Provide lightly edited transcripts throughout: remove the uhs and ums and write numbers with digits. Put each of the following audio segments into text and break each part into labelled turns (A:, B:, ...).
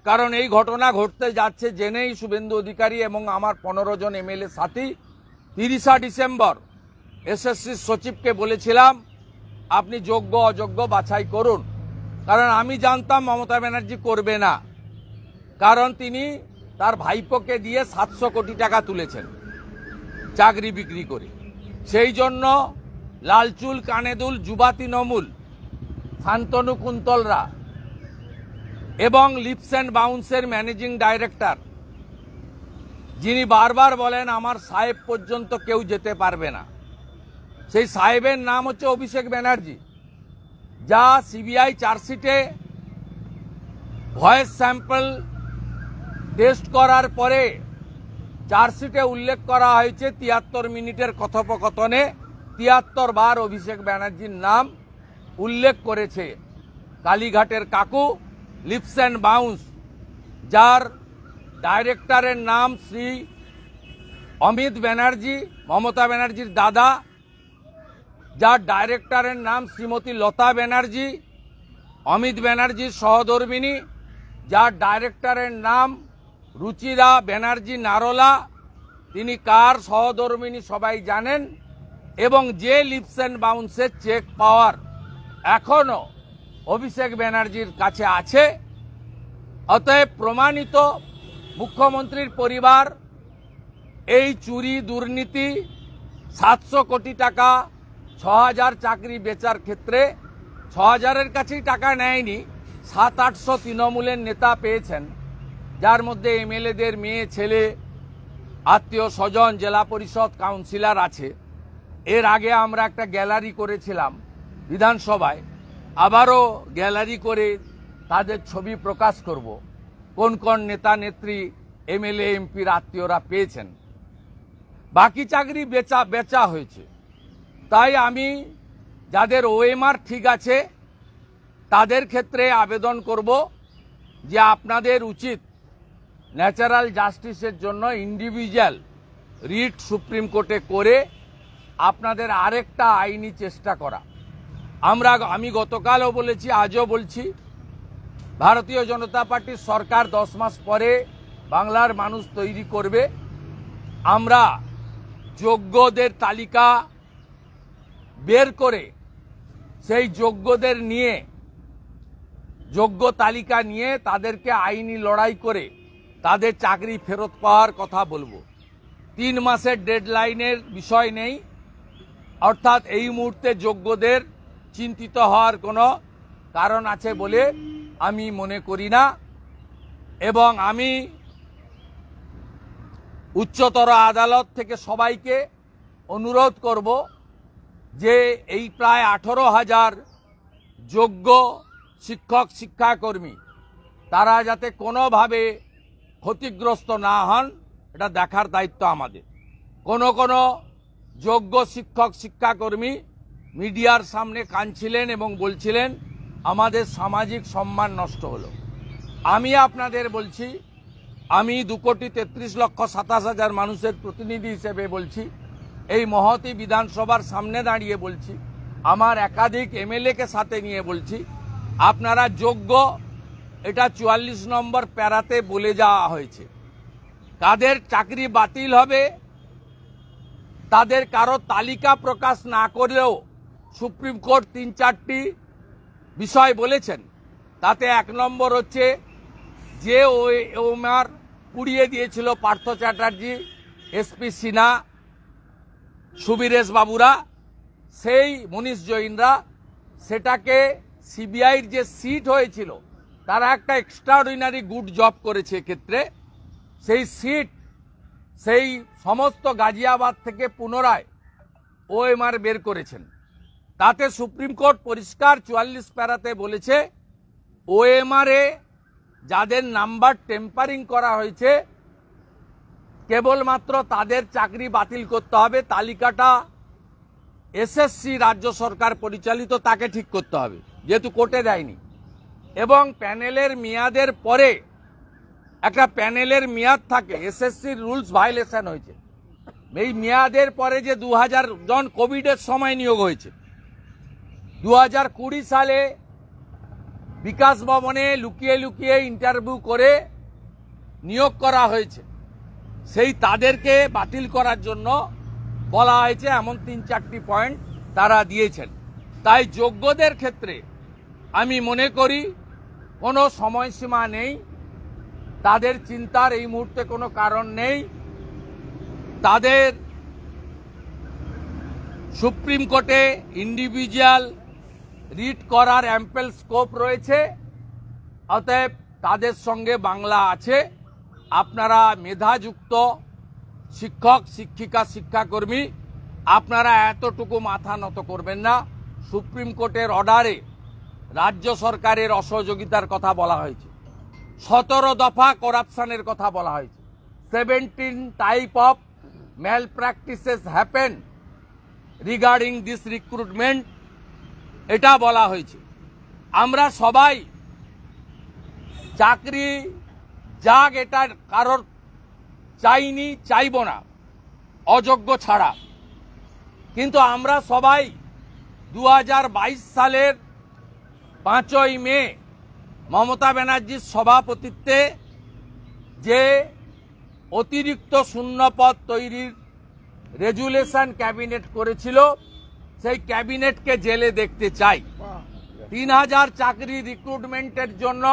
A: কারণ এই ঘটনা ঘটতে যাচ্ছে জেনেই শুভেন্দু অধিকারী এবং আমার 15 জন এমএলএ সাথী 30 ডিসেম্বর এসএসসি সচিবকে বলেছিলাম আপনি যোগ্য অযোগ্য বাছাই করুন। কারণ আমি জানতাম মমতা ব্যানার্জি করবে না, কারণ তিনি তার ভাইপোকে দিয়ে 700 কোটি টাকা তুলেছেন চাকরি বিক্রি করে। সেই জন্য লালচুল কানেদুল যুবা তৃণমূল শান্তনু কুন্তলরা এবং লিপস অ্যান্ড বাউন্সের ম্যানেজিং ডাইরেক্টর, যিনি বারবার বলেন আমার সাহেব পর্যন্ত কেউ যেতে পারবে না, সেই সাহেবের নাম হচ্ছে অভিষেক ব্যানার্জি, যা সিবিআই চার্জশিটে ভয়েস স্যাম্পল টেস্ট করার পরে চার্জশিটে উল্লেখ করা হয়েছে 73 মিনিটের কথোপকথনে 73 বার অভিষেক ব্যানার্জির নাম উল্লেখ করেছে। কালীঘাটের কাকু লিপস অ্যান্ড বাউন্স, যার ডাইরেক্টরের নাম শ্রী অমিত ব্যানার্জি, মমতা ব্যানার্জির দাদা, যার ডাইরেক্টরের নাম শ্রীমতী লতা ব্যানার্জি, অমিত ব্যানার্জির সহধর্মিনী, যার ডাইরেক্টরের নাম রুচিরা ব্যানার্জি নারোলা, তিনি কার সহধর্মিনী সবাই জানেন, এবং যে লিপস অ্যান্ড বাউন্সের চেক পাওয়ার এখনো অভিষেক ব্যানার্জির কাছে আছে। অতএব প্রমাণিত মুখ্যমন্ত্রীর পরিবার এই চুরি দুর্নীতি 700 কোটি টাকা 6000 চাকরি বেচার ক্ষেত্রে 6000-এর কাছেই টাকা নেয়নি, 700-800 তৃণমূলের নেতা পেয়েছেন, যার মধ্যে এমএলএদের মেয়ে ছেলে আত্মীয় স্বজন জেলা পরিষদ কাউন্সিলর আছে। এর আগে আমরা একটা গ্যালারি করেছিলাম বিধানসভায়, আবারও গ্যালারি করে তাদের ছবি প্রকাশ করব, কোন কোন নেতা নেত্রী এমএলএ এমপির আত্মীয়রা পেয়েছেন। বাকি চাকরি বেচা হয়েছে। তাই আমি যাদের ওএমআর ঠিক আছে তাদের ক্ষেত্রে আবেদন করব যে আপনাদের উচিত ন্যাচারাল জাস্টিসের জন্য ইন্ডিভিজুয়াল রিট সুপ্রিম কোর্টে করে আপনাদের আরেকটা আইনি চেষ্টা করা। আমি গতকালও বলেছি, আজও বলছি, ভারতীয় জনতা পার্টির সরকার 10 মাস পরে বাংলার মানুষ তৈরি করবে। আমরা যোগ্যদের তালিকা বের করে সেই যোগ্যদের নিয়ে যোগ্য তালিকা নিয়ে তাদেরকে আইনি লড়াই করে তাদের চাকরি ফেরত পাওয়ার কথা বলবো। 3 মাসের ডেডলাইনের বিষয় নেই, অর্থাৎ এই মুহূর্তে যোগ্যদের চিন্তিত হওয়ার কোনো কারণ আছে বলে আমি মনে করি না। এবং আমি উচ্চতর আদালত থেকে সবাইকে অনুরোধ করব যে এই প্রায় 18,000 যোগ্য শিক্ষক শিক্ষাকর্মী তারা যাতে কোনোভাবে ক্ষতিগ্রস্ত না হন, এটা দেখার দায়িত্ব আমাদের। কোনো যোগ্য শিক্ষক শিক্ষাকর্মী মিডিয়ার সামনে কাঁদছিলেন এবং বলছিলেন আমাদের সামাজিক সম্মান নষ্ট হলো। আমি আপনাদের বলছি, আমি 2,33,27,000 মানুষের প্রতিনিধি হিসেবে বলছি, এই মহতী বিধানসভার সামনে দাঁড়িয়ে বলছি, আমার একাধিক এমএলএকে সাথে নিয়ে বলছি, আপনারা যোগ্য, এটা 44 নম্বর প্যারাতে বলে যাওয়া হয়েছে। কাদের চাকরি বাতিল হবে তাদের কারো তালিকা প্রকাশ না করলেও সুপ্রিম কোর্ট 3-4টি বিষয় বলেছেন। তাতে 1 নম্বর হচ্ছে যে ওএমআর পুড়িয়ে দিয়েছিল পার্থ চ্যাটার্জি, এসপি সিনহা, সুবীরেশ বাবুরা, সেই মনীষ জৈনরা, সেটাকে সিবিআইর যে সিট হয়েছিল তারা একটা এক্সট্রাঅর্ডিনারি গুড জব করেছে এক্ষেত্রে। সেই সিট সেই সমস্ত গাজিয়াবাদ থেকে পুনরায় ওএমআর বের করেছেন। তাতে সুপ্রিম কোর্ট পরিষ্কার 44 প্যারাতে বলেছে ওএমআরে যাদের নাম্বার টেম্পারিং করা হয়েছে কেবলমাত্র তাদের চাকরি বাতিল করতে হবে। তালিকাটা এসএসসি রাজ্য সরকার পরিচালিত, তাকে ঠিক করতে হবে, যেহেতু কোর্টে দেয়নি। এবং প্যানেলের মেয়াদের পরে একটা প্যানেলের মেয়াদ থাকে, এসএসসির রুলস ভায়োলেশন হয়েছে, এই মেয়াদের পরে যে 2000 জন কোভিডের সময় নিয়োগ হয়েছে, 2020 সালে বিকাশ ভবনে লুকিয়ে লুকিয়ে ইন্টারভিউ করে নিয়োগ করা হয়েছে, সেই তাদেরকে বাতিল করার জন্য বলা হয়েছে। এমন 3-4টি পয়েন্ট তারা দিয়েছেন। তাই যোগ্যদের ক্ষেত্রে আমি মনে করি কোনো সময়সীমা নেই, তাদের চিন্তার এই মুহূর্তে কোনো কারণ নেই। তাদের সুপ্রিম কোর্টে ইন্ডিভিজুয়াল রিট করার অ্যাম্পেল স্কোপ রয়েছে, অতএব তাদের সঙ্গে বাংলা আছে। আপনারা মেধাযুক্ত শিক্ষক, শিক্ষিকা, শিক্ষাকর্মী, আপনারা এতটুকু মাথা নত করবেন না। সুপ্রিম কোর্টের অর্ডারে রাজ্য সরকারের অসহযোগিতার কথা বলা হয়েছে, 17 দফা করাপশনের কথা বলা হয়েছে, 17 type of malpractices happen regarding this recruitment, এটা বলা হয়েছে। আমরা সবাই চাকরি যাক, এটা কারোর চাইনি, চাইব না, অযোগ্য ছাড়া। কিন্তু আমরা সবাই 2022 সালের 5ই মে মমতা ব্যানার্জির সভাপতিত্বে যে অতিরিক্ত শূন্যপদ তৈরির রেজুলেশন ক্যাবিনেট করেছিল, সেই ক্যাবিনেটকে জেলে দেখতে চাই। 3000 চাকরি রিক্রুটমেন্টের জন্য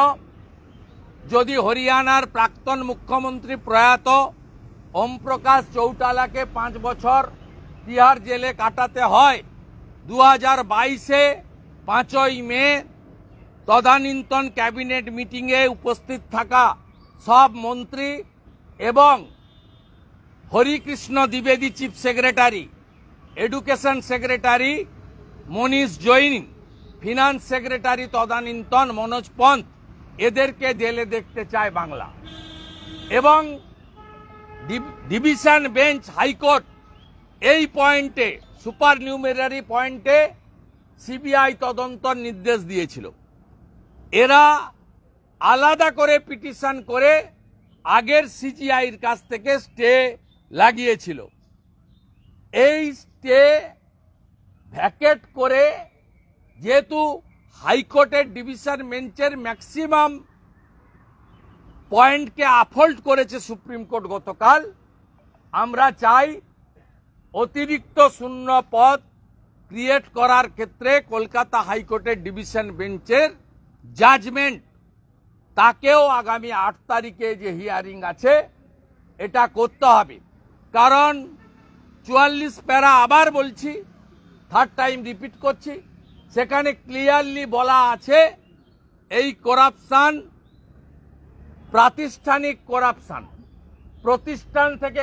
A: যদি হরিয়ানার প্রাক্তন মুখ্যমন্ত্রী প্রয়াত ওম প্রকাশ চৌটালাকে 5 বছর তিহার জেলে কাটাতে হয়, 2022-এ 5ই মে তদানীন্তন ক্যাবিনেট মিটিংয়ে উপস্থিত থাকা সব মন্ত্রী এবং হরিকৃষ্ণ দ্বিবেদী chief secretary, education secretary Manish Jain, finance secretary তদানীন্তন মনোজ পন্থ, এদেরকে জেলে দেখতে চায় বাংলা। এবং ডিভিশন বেঞ্চ হাইকোর্ট এই পয়েন্টে, সুপার নিউমেরারি পয়েন্টে সিবিআই তদন্তর নির্দেশ দিয়েছিল। এরা আলাদা করে পিটিশন করে আগের সিজিআইর কাছ থেকে স্টে লাগিয়েছিল। এই স্টে ভ্যাকেট করে, যেহেতু হাইকোর্টের ডিভিশন বেঞ্চের ম্যাক্সিমাম পয়েন্টকে আপহোল্ড করেছে সুপ্রিম কোর্ট গতকাল, আমরা চাই অতিরিক্ত শূন্য পদ ক্রিয়েট করার ক্ষেত্রে কলকাতা হাইকোর্টের ডিভিশন বেঞ্চের জাজমেন্ট, তাকেও আগামী 8 তারিখে যে হিয়ারিং আছে এটা করতে হবে। কারণ 44 প্যারা, আবার বলছি, থার্ড টাইম রিপিট করছি, সেখানে ক্লিয়ারলি বলা আছে এই করাপশন প্রাতিষ্ঠানিক করাপশন, প্রতিষ্ঠান থেকে